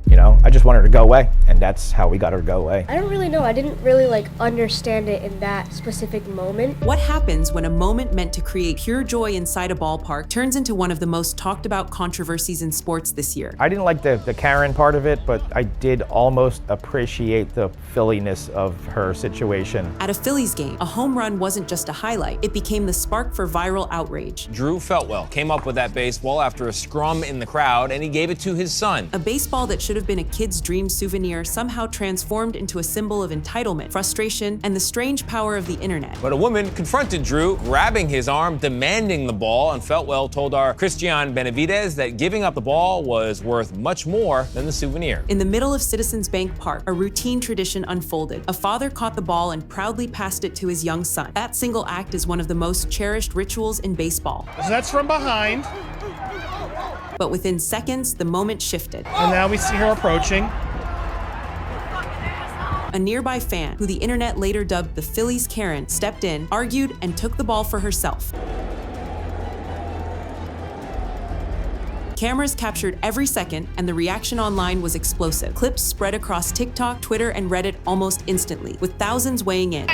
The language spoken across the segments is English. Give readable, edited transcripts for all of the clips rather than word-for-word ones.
You know, I just wanted her to go away, and that's how we got her to go away. I don't really know. I didn't really understand it in that specific moment. What happens when a moment meant to create pure joy inside a ballpark turns into one of the most talked about controversies in sports this year? I didn't like the Karen part of it, but I did almost appreciate the Philliness of her situation. At a Phillies game, a home run wasn't just a highlight, it became the spark for viral outrage. Drew Feltwell came up with that baseball after a scrum in the crowd, and he gave it to his son. A baseball that should have been a kid's dream souvenir somehow transformed into a symbol of entitlement, frustration, and the strange power of the internet. But a woman confronted Drew, grabbing his arm, demanding the ball, and Feltwell told our Christian Benavidez that giving up the ball was worth much more than the souvenir. In the middle of Citizens Bank Park, a routine tradition unfolded. A father caught the ball and proudly passed it to his young son. That single act is one of the most cherished rituals in baseball. So that's from behind. But within seconds, the moment shifted. And now we see her approaching. A nearby fan, who the internet later dubbed the Phillies Karen, stepped in, argued, and took the ball for herself. Cameras captured every second, and the reaction online was explosive. Clips spread across TikTok, Twitter, and Reddit almost instantly, with thousands weighing in.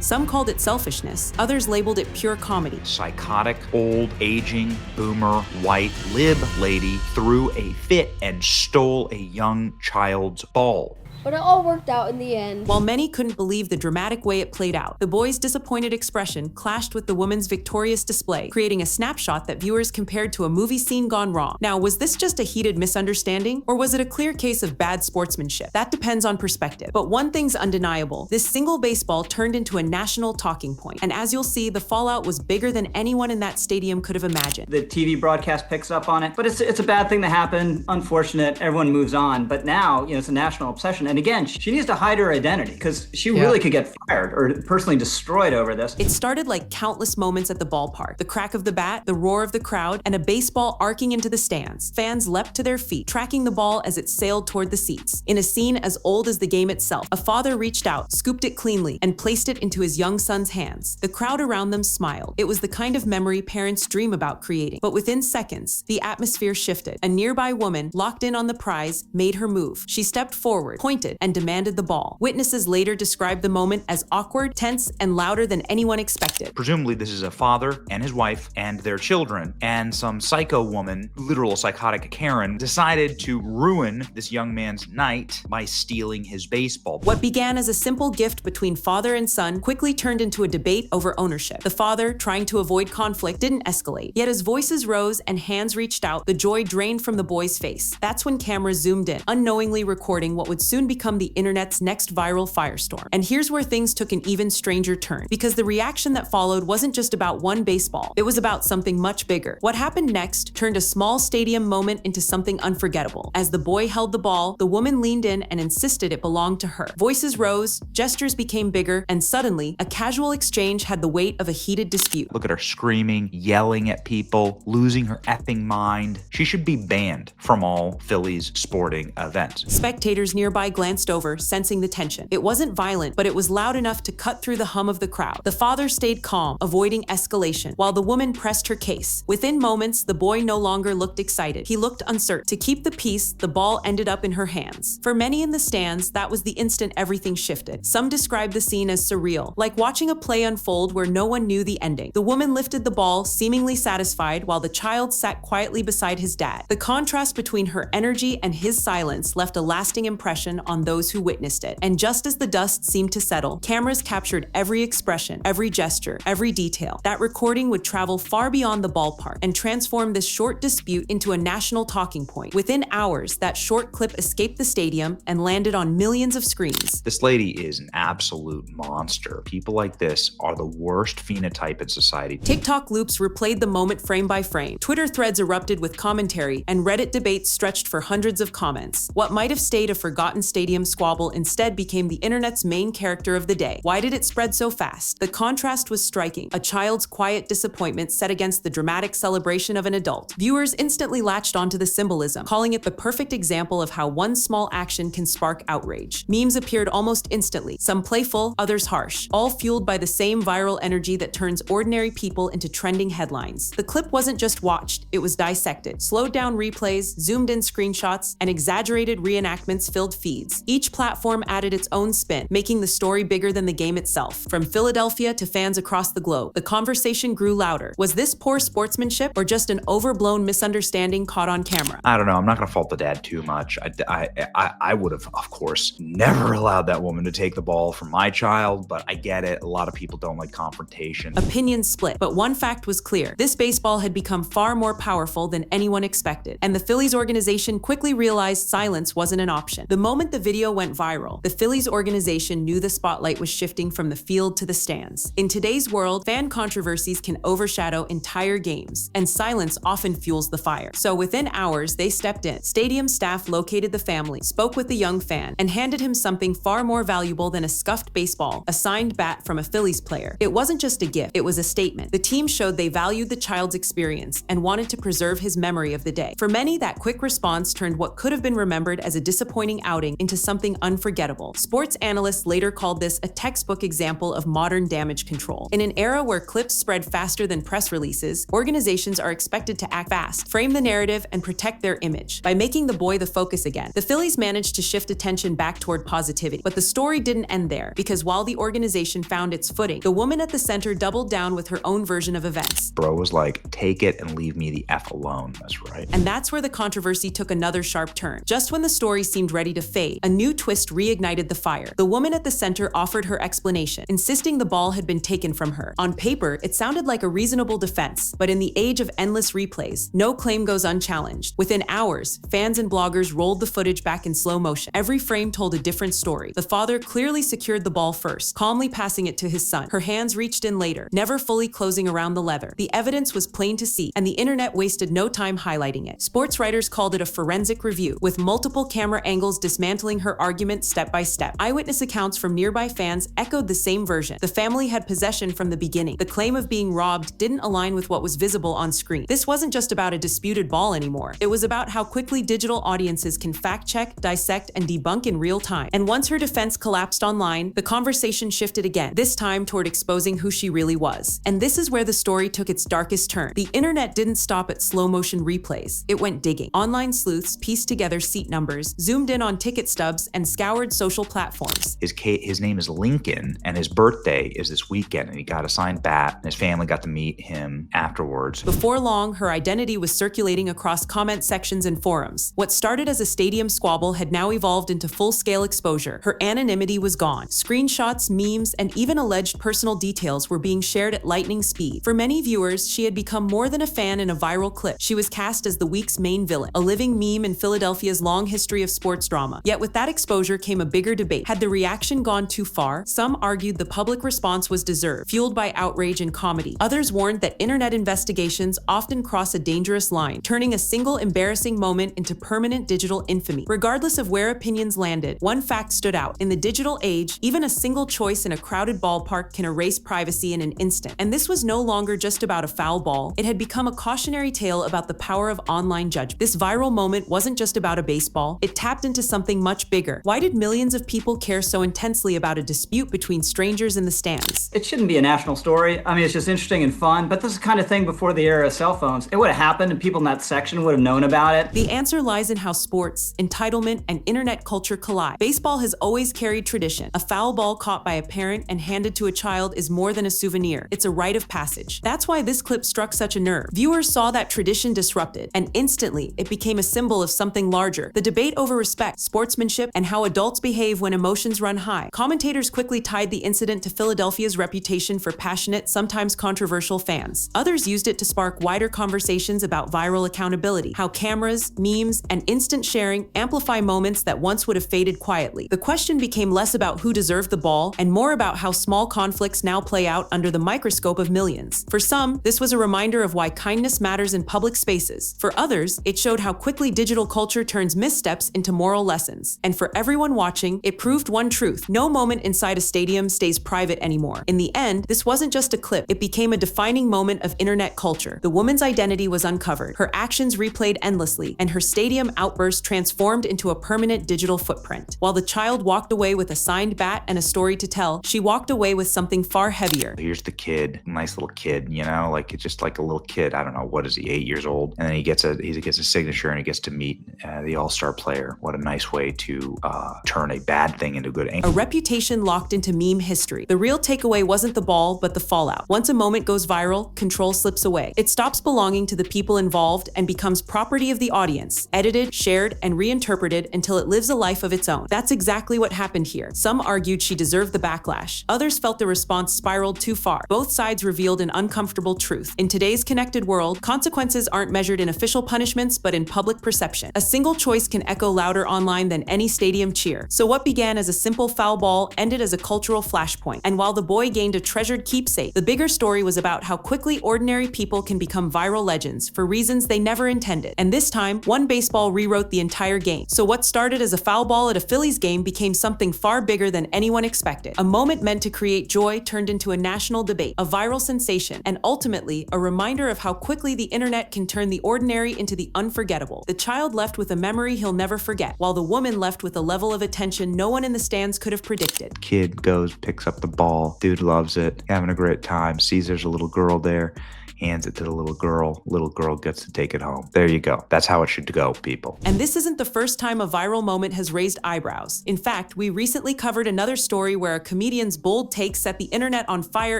Some called it selfishness, others labeled it pure comedy. Psychotic, old, aging, boomer, white, lib lady threw a fit and stole a young child's ball. But it all worked out in the end. While many couldn't believe the dramatic way it played out, the boy's disappointed expression clashed with the woman's victorious display, creating a snapshot that viewers compared to a movie scene gone wrong. Now, was this just a heated misunderstanding, or was it a clear case of bad sportsmanship? That depends on perspective. But one thing's undeniable: this single baseball turned into a national talking point. And as you'll see, the fallout was bigger than anyone in that stadium could have imagined. The TV broadcast picks up on it, but it's a bad thing that happened. Unfortunate, everyone moves on. But now, it's a national obsession. And again, she needs to hide her identity because she really could get fired or personally destroyed over this. It started like countless moments at the ballpark. The crack of the bat, the roar of the crowd, and a baseball arcing into the stands. Fans leapt to their feet, tracking the ball as it sailed toward the seats. In a scene as old as the game itself, a father reached out, scooped it cleanly, and placed it into his young son's hands. The crowd around them smiled. It was the kind of memory parents dream about creating. But within seconds, the atmosphere shifted. A nearby woman, locked in on the prize, made her move. She stepped forward, pointed, and demanded the ball. Witnesses later described the moment as awkward, tense, and louder than anyone expected. Presumably this is a father and his wife and their children, and some psycho woman, literal psychotic Karen, decided to ruin this young man's night by stealing his baseball. What began as a simple gift between father and son quickly turned into a debate over ownership. The father, trying to avoid conflict, didn't escalate. Yet as voices rose and hands reached out, the joy drained from the boy's face. That's when cameras zoomed in, unknowingly recording what would soon become the internet's next viral firestorm. And here's where things took an even stranger turn, because the reaction that followed wasn't just about one baseball. It was about something much bigger. What happened next turned a small stadium moment into something unforgettable. As the boy held the ball, the woman leaned in and insisted it belonged to her. Voices rose, gestures became bigger, and suddenly, a casual exchange had the weight of a heated dispute. Look at her screaming, yelling at people, losing her effing mind. She should be banned from all Phillies sporting events. Spectators nearby glanced over, sensing the tension. It wasn't violent, but it was loud enough to cut through the hum of the crowd. The father stayed calm, avoiding escalation, while the woman pressed her case. Within moments, the boy no longer looked excited. He looked uncertain. To keep the peace, the ball ended up in her hands. For many in the stands, that was the instant everything shifted. Some described the scene as surreal, like watching a play unfold where no one knew the ending. The woman lifted the ball, seemingly satisfied, while the child sat quietly beside his dad. The contrast between her energy and his silence left a lasting impression on those who witnessed it. And just as the dust seemed to settle, cameras captured every expression, every gesture, every detail. That recording would travel far beyond the ballpark and transform this short dispute into a national talking point. Within hours, that short clip escaped the stadium and landed on millions of screens. This lady is an absolute monster. People like this are the worst phenotype in society. TikTok loops replayed the moment frame by frame. Twitter threads erupted with commentary, and Reddit debates stretched for hundreds of comments. What might have stayed a forgotten stadium squabble instead became the internet's main character of the day. Why did it spread so fast? The contrast was striking. A child's quiet disappointment set against the dramatic celebration of an adult. Viewers instantly latched onto the symbolism, calling it the perfect example of how one small action can spark outrage. Memes appeared almost instantly, some playful, others harsh. all fueled by the same viral energy that turns ordinary people into trending headlines. The clip wasn't just watched, it was dissected. Slowed down replays, zoomed in screenshots, and exaggerated reenactments filled feeds. Each platform added its own spin, making the story bigger than the game itself. From Philadelphia to fans across the globe, the conversation grew louder. Was this poor sportsmanship or just an overblown misunderstanding caught on camera? I don't know. I'm not going to fault the dad too much. I would have, of course, never allowed that woman to take the ball from my child, but I get it. A lot of people don't like confrontation. Opinions split, but one fact was clear. This baseball had become far more powerful than anyone expected, and the Phillies organization quickly realized silence wasn't an option. The moment the video went viral, the Phillies organization knew the spotlight was shifting from the field to the stands. In today's world, fan controversies can overshadow entire games, and silence often fuels the fire. So within hours, they stepped in. Stadium staff located the family, spoke with the young fan, and handed him something far more valuable than a scuffed baseball, a signed bat from a Phillies player. It wasn't just a gift, it was a statement. The team showed they valued the child's experience and wanted to preserve his memory of the day. For many, that quick response turned what could have been remembered as a disappointing outing into something unforgettable. Sports analysts later called this a textbook example of modern damage control. In an era where clips spread faster than press releases, organizations are expected to act fast, frame the narrative, and protect their image. By making the boy the focus again, the Phillies managed to shift attention back toward positivity. But the story didn't end there, because while the organization found its footing, the woman at the center doubled down with her own version of events. Bro was like, take it and leave me the F alone. That's right. And that's where the controversy took another sharp turn. Just when the story seemed ready to fade, a new twist reignited the fire. The woman at the center offered her explanation, insisting the ball had been taken from her. On paper, it sounded like a reasonable defense, but in the age of endless replays, no claim goes unchallenged. Within hours, fans and bloggers rolled the footage back in slow motion. Every frame told a different story. The father clearly secured the ball first, calmly passing it to his son. Her hands reached in later, never fully closing around the leather. The evidence was plain to see, and the internet wasted no time highlighting it. Sports writers called it a forensic review, with multiple camera angles dismantling her argument step by step. Eyewitness accounts from nearby fans echoed the same version. The family had possession from the beginning. The claim of being robbed didn't align with what was visible on screen. This wasn't just about a disputed ball anymore. It was about how quickly digital audiences can fact-check, dissect, and debunk in real time. And once her defense collapsed online, the conversation shifted again, this time toward exposing who she really was. And this is where the story took its darkest turn. The internet didn't stop at slow-motion replays. It went digging. Online sleuths pieced together seat numbers, zoomed in on ticket stubs, and scoured social platforms. His name is Lincoln, and his birthday is this weekend, and he got a signed bat, and his family got to meet him afterwards. Before long, her identity was circulating across comment sections and forums. What started as a stadium squabble had now evolved into full-scale exposure. Her anonymity was gone. Screenshots, memes, and even alleged personal details were being shared at lightning speed. For many viewers, she had become more than a fan in a viral clip. She was cast as the week's main villain, a living meme in Philadelphia's long history of sports drama. Yet with that exposure came a bigger debate. Had the reaction gone too far? Some argued the public response was deserved, fueled by outrage and comedy. Others warned that internet investigations often cross a dangerous line, turning a single embarrassing moment into permanent digital infamy. Regardless of where opinions landed, one fact stood out. In the digital age, even a single choice in a crowded ballpark can erase privacy in an instant. And this was no longer just about a foul ball. It had become a cautionary tale about the power of online judgment. This viral moment wasn't just about a baseball. It tapped into something much bigger. Why did millions of people care so intensely about a dispute between strangers in the stands? It shouldn't be a national story. I mean, it's just interesting and fun, but this is the kind of thing before the era of cell phones. It would have happened and people in that section would have known about it. The answer lies in how sports, entitlement, and internet culture collide. Baseball has always carried tradition. A foul ball caught by a parent and handed to a child is more than a souvenir. It's a rite of passage. That's why this clip struck such a nerve. Viewers saw that tradition disrupted, and instantly it became a symbol of something larger. The debate over respect, sportsmanship, and how adults behave when emotions run high. Commentators quickly tied the incident to Philadelphia's reputation for passionate, sometimes controversial fans. Others used it to spark wider conversations about viral accountability, how cameras, memes, and instant sharing amplify moments that once would have faded quietly. The question became less about who deserved the ball and more about how small conflicts now play out under the microscope of millions. For some, this was a reminder of why kindness matters in public spaces. For others, it showed how quickly digital culture turns missteps into moral lessons. And for everyone watching, it proved one truth: no moment inside a stadium stays private anymore. In the end, this wasn't just a clip. It became a defining moment of internet culture. The woman's identity was uncovered, her actions replayed endlessly, and her stadium outburst transformed into a permanent digital footprint. While the child walked away with a signed bat and a story to tell, she walked away with something far heavier. Here's the kid, nice little kid, you know, like it's just like a little kid. I don't know, what is he, 8 years old? And then he gets a signature and he gets to meet the all-star player. What a nice way to turn a bad thing into good. A reputation locked into meme history. The real takeaway wasn't the ball, but the fallout. Once a moment goes viral, control slips away. It stops belonging to the people involved and becomes property of the audience, edited, shared, and reinterpreted until it lives a life of its own. That's exactly what happened here. Some argued she deserved the backlash. Others felt the response spiraled too far. Both sides revealed an uncomfortable truth. In today's connected world, consequences aren't measured in official punishments, but in public perception. A single choice can echo louder online than any stadium cheer. So what began as a simple foul ball ended as a cultural flashpoint. And while the boy gained a treasured keepsake, the bigger story was about how quickly ordinary people can become viral legends for reasons they never intended. And this time, one baseball rewrote the entire game. So what started as a foul ball at a Phillies game became something far bigger than anyone expected. A moment meant to create joy turned into a national debate, a viral sensation, and ultimately a reminder of how quickly the internet can turn the ordinary into the unforgettable. The child left with a memory he'll never forget, while the woman left with a level of attention no one in the stands could have predicted. Kid goes, picks up the ball, dude loves it, having a great time, sees there's a little girl there, hands it to the little girl gets to take it home. There you go. That's how it should go, people. And this isn't the first time a viral moment has raised eyebrows. In fact, we recently covered another story where a comedian's bold take set the internet on fire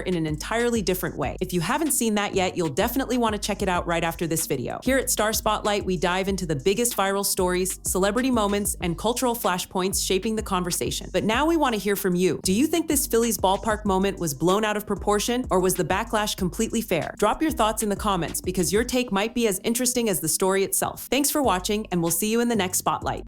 in an entirely different way. If you haven't seen that yet, you'll definitely want to check it out right after this video. Here at Star Spotlight, we dive into the biggest viral stories, celebrity moments, and cultural flashpoints shaping the conversation. But now we want to hear from you. Do you think this Phillies ballpark moment was blown out of proportion, or was the backlash completely fair? Drop your thoughts in the comments because your take might be as interesting as the story itself. Thanks for watching, and we'll see you in the next Spotlight.